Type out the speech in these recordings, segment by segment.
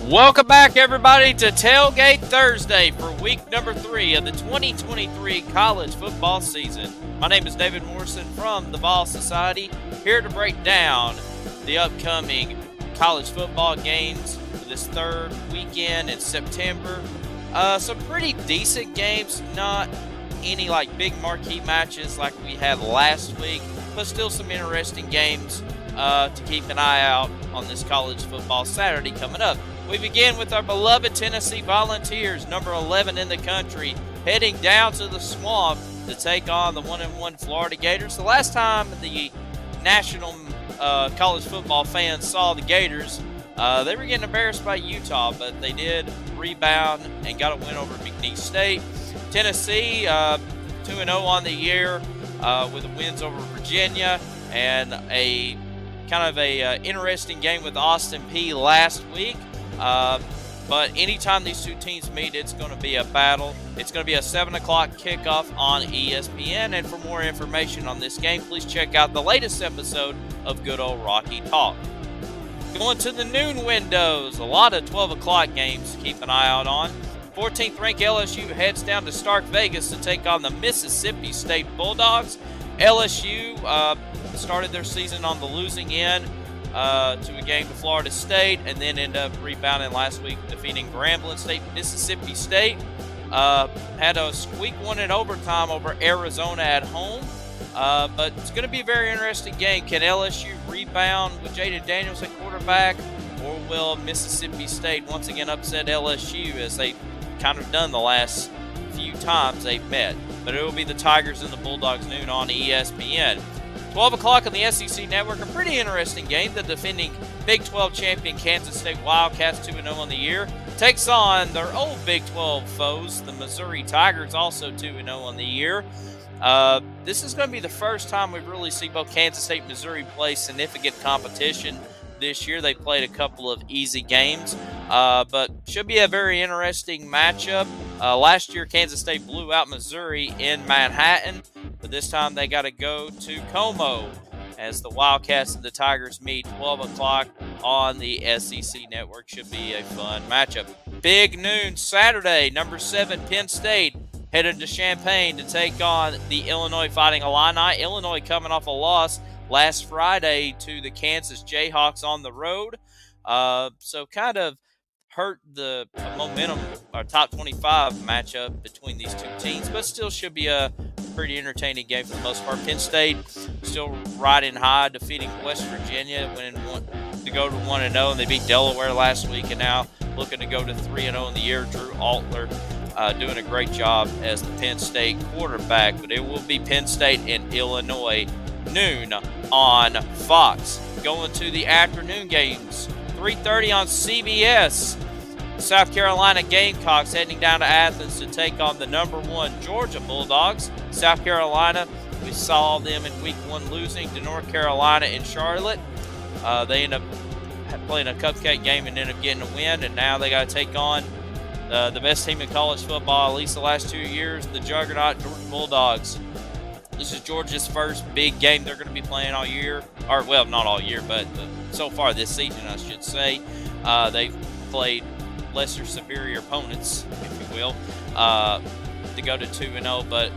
Welcome back, everybody, to Tailgate Thursday for week number 3 of the 2023 college football season. My name is David Morrison from the Vol Society, here to break down the upcoming college football games for this third weekend in September. Some pretty decent games, not any big marquee matches like we had last week, but still some interesting games to keep an eye out on this college football Saturday coming up. We begin with our beloved Tennessee Volunteers, number 11 in the country, heading down to the swamp to take on the 1-1 Florida Gators. The last time the national college football fans saw the Gators, they were getting embarrassed by Utah, but they did rebound and got a win over McNeese State. Tennessee, 2-0 on the year with the wins over Virginia and a kind of a interesting game with Austin Peay last week. But anytime these two teams meet, it's going to be a battle. It's going to be a 7 o'clock kickoff on ESPN. And for more information on this game, please check out the latest episode of Good Old Rocky Talk. Going to the noon windows, a lot of 12 o'clock games to keep an eye out on. 14th ranked LSU heads down to Stark Vegas to take on the Mississippi State Bulldogs. LSU started their season on the losing end to a game to Florida State, and then ended up rebounding last week, defeating Grambling State. Mississippi State had a squeak one in overtime over Arizona at home, but it's going to be a very interesting game. Can LSU rebound with Jaden Daniels at quarterback, or will Mississippi State once again upset LSU as they've kind of done the last few times they've met? But it will be the Tigers and the Bulldogs noon on ESPN. 12 o'clock on the SEC Network, a pretty interesting game. The defending Big 12 champion Kansas State Wildcats, 2-0 on the year, takes on their old Big 12 foes, the Missouri Tigers, also 2-0 on the year. This is going to be the first time we've really seen both Kansas State and Missouri play significant competition this year. They played a couple of easy games, but should be a very interesting matchup. Last year, Kansas State blew out Missouri in Manhattan, but this time they got to go to Como as the Wildcats and the Tigers meet. 12 o'clock on the SEC Network. Should be a fun matchup. Big noon Saturday, number 7 Penn State headed to Champaign to take on the Illinois Fighting Illini. Illinois coming off a loss last Friday to the Kansas Jayhawks on the road. So kind of hurt the momentum or top 25 matchup between these two teams, but still should be a pretty entertaining game for the most part. Penn State still riding high, defeating West Virginia when to go to 1-0, and they beat Delaware last week, and now looking to go to 3-0 in the year. Drew Altler doing a great job as the Penn State quarterback, but it will be Penn State and Illinois noon on Fox. Going to the afternoon games, 3:30 on CBS. South Carolina Gamecocks heading down to Athens to take on the number 1 Georgia Bulldogs. South Carolina, we saw them in week 1 losing to North Carolina in Charlotte. They end up playing a cupcake game and end up getting a win, and now they got to take on the best team in college football, at least the last 2 years, the juggernaut Georgia Bulldogs. This is Georgia's first big game they're going to be playing all year. Or, well, not all year, but so far this season, I should say. They've played lesser superior opponents, if you will, to go to 2-0. But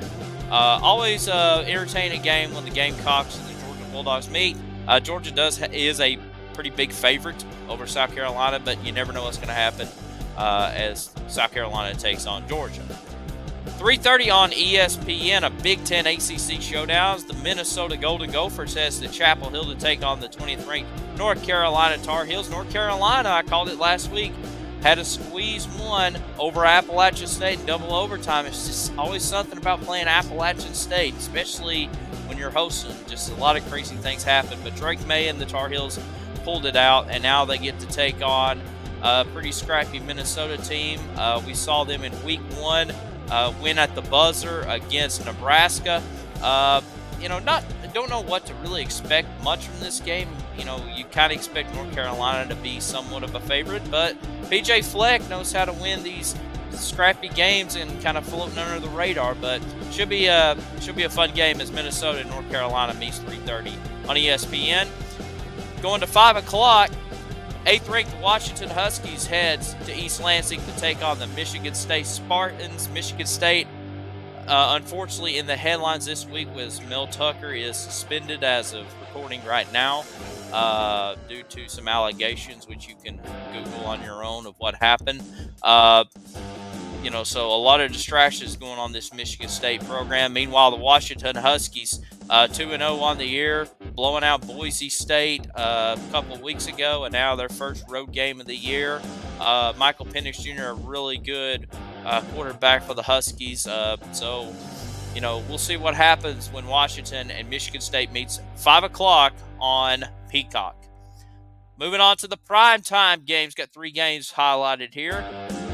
always entertaining game when the Gamecocks and the Georgia Bulldogs meet. Georgia is a pretty big favorite over South Carolina, but you never know what's going to happen as South Carolina takes on Georgia. 3:30 on ESPN, a Big Ten ACC showdowns. The Minnesota Golden Gophers heads to Chapel Hill to take on the 20th ranked North Carolina Tar Heels. North Carolina, I called it last week, had a squeeze one over Appalachian State in double overtime. It's just always something about playing Appalachian State, especially when you're hosting. Just a lot of crazy things happen. But Drake May and the Tar Heels pulled it out, and now they get to take on a pretty scrappy Minnesota team. We saw them in week 1. Win at the buzzer against Nebraska. Don't know what to really expect much from this game. You kind of expect North Carolina to be somewhat of a favorite, but PJ Fleck knows how to win these scrappy games and kind of floating under the radar. But should be a fun game as Minnesota and North Carolina meets 3:30 on ESPN. Going to 5 o'clock. 8th-ranked Washington Huskies heads to East Lansing to take on the Michigan State Spartans. Michigan State, unfortunately, in the headlines this week was Mel Tucker is suspended as of recording right now due to some allegations, which you can Google on your own of what happened. So a lot of distractions going on this Michigan State program. Meanwhile, the Washington Huskies, 2-0 on the year, blowing out Boise State a couple of weeks ago, and now their first road game of the year. Michael Penix Jr., a really good quarterback for the Huskies. We'll see what happens when Washington and Michigan State meets 5 o'clock on Peacock. Moving on to the primetime games, got 3 games highlighted here,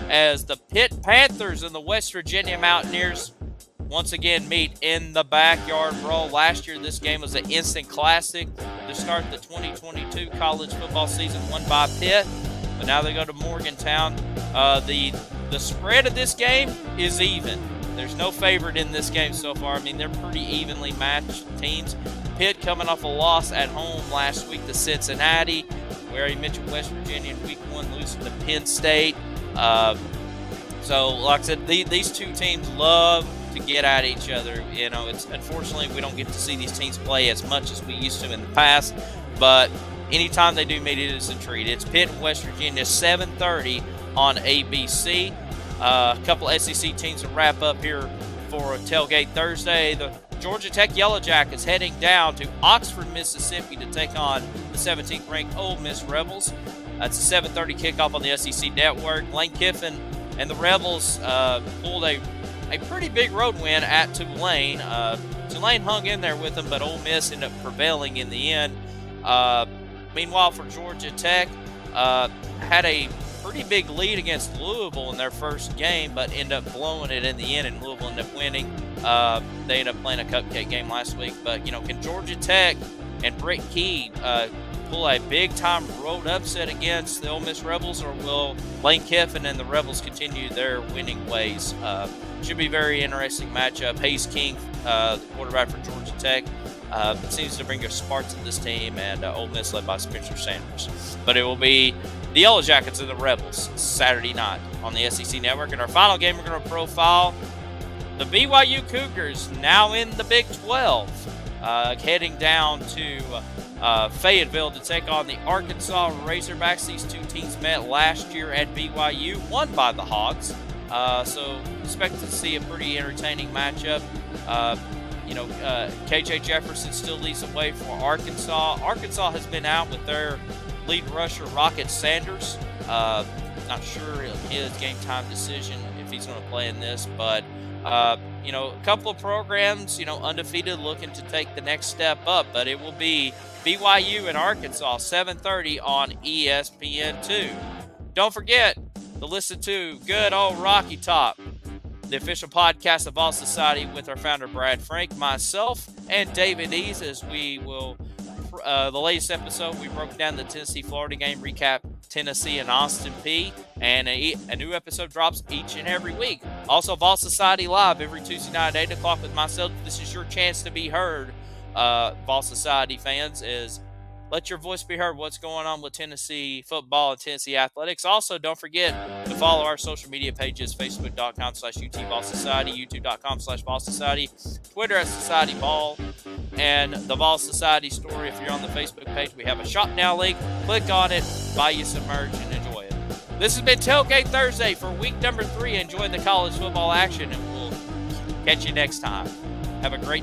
as the Pitt Panthers and the West Virginia Mountaineers once again meet in the Backyard Brawl. Last year, this game was an instant classic to start the 2022 college football season, won by Pitt, but now they go to Morgantown. The spread of this game is even. There's no favorite in this game so far. I mean, they're pretty evenly matched teams. Pitt coming off a loss at home last week to Cincinnati. We already mentioned West Virginia in week 1 losing to Penn State. So, like I said, these two teams love to get at each other. It's unfortunately we don't get to see these teams play as much as we used to in the past. But anytime they do meet, it is a treat. It's Pitt and West Virginia, 7:30 on ABC. A couple SEC teams to wrap up here for Tailgate Thursday. The Georgia Tech Yellow Jackets heading down to Oxford, Mississippi to take on the 17th-ranked Ole Miss Rebels. It's a 7:30 kickoff on the SEC Network. Lane Kiffin and the Rebels pulled a pretty big road win at Tulane. Tulane hung in there with them, but Ole Miss ended up prevailing in the end. Meanwhile, for Georgia Tech, had a pretty big lead against Louisville in their first game, but ended up blowing it in the end, and Louisville ended up winning. They ended up playing a cupcake game last week. But, can Georgia Tech and Britt Key pull a big-time road upset against the Ole Miss Rebels, or will Lane Kiffin and the Rebels continue their winning ways? Should be a very interesting matchup. Hayes King, the quarterback for Georgia Tech, seems to bring a spark to this team, and Ole Miss led by Spencer Sanders. But it will be the Yellow Jackets and the Rebels Saturday night on the SEC Network. And our final game, we're going to profile the BYU Cougars, now in the Big 12, heading down to Fayetteville to take on the Arkansas Razorbacks. These two teams met last year at BYU, won by the Hogs. So expect to see a pretty entertaining matchup. KJ Jefferson still leads the way for Arkansas. Arkansas has been out with their lead rusher, Rocket Sanders. Not sure his game time decision if he's going to play in this, but a couple of programs, undefeated, looking to take the next step up. But it will be BYU and Arkansas, 7:30 on ESPN2. Don't forget to listen to Good Old Rocky Top, the official podcast of Vol Society, with our founder Brad Frank, myself, and David Ease, as we will. The latest episode, we broke down the Tennessee-Florida game, recap Tennessee and Austin Peay, and a new episode drops each and every week. Also, Vol Society Live every Tuesday night at 8 o'clock with myself. This is your chance to be heard, Vol Society fans, is let your voice be heard. What's going on with Tennessee football and Tennessee athletics. Also, don't forget to follow our social media pages, facebook.com/UTVolSociety, youtube.com/VolSociety, Twitter at Society Ball, and the Vol Society Story. If you're on the Facebook page, we have a Shop Now link. Click on it, buy you some merch, and enjoy it. This has been Tailgate Thursday for week number 3. Enjoy the college football action, and we'll catch you next time. Have a great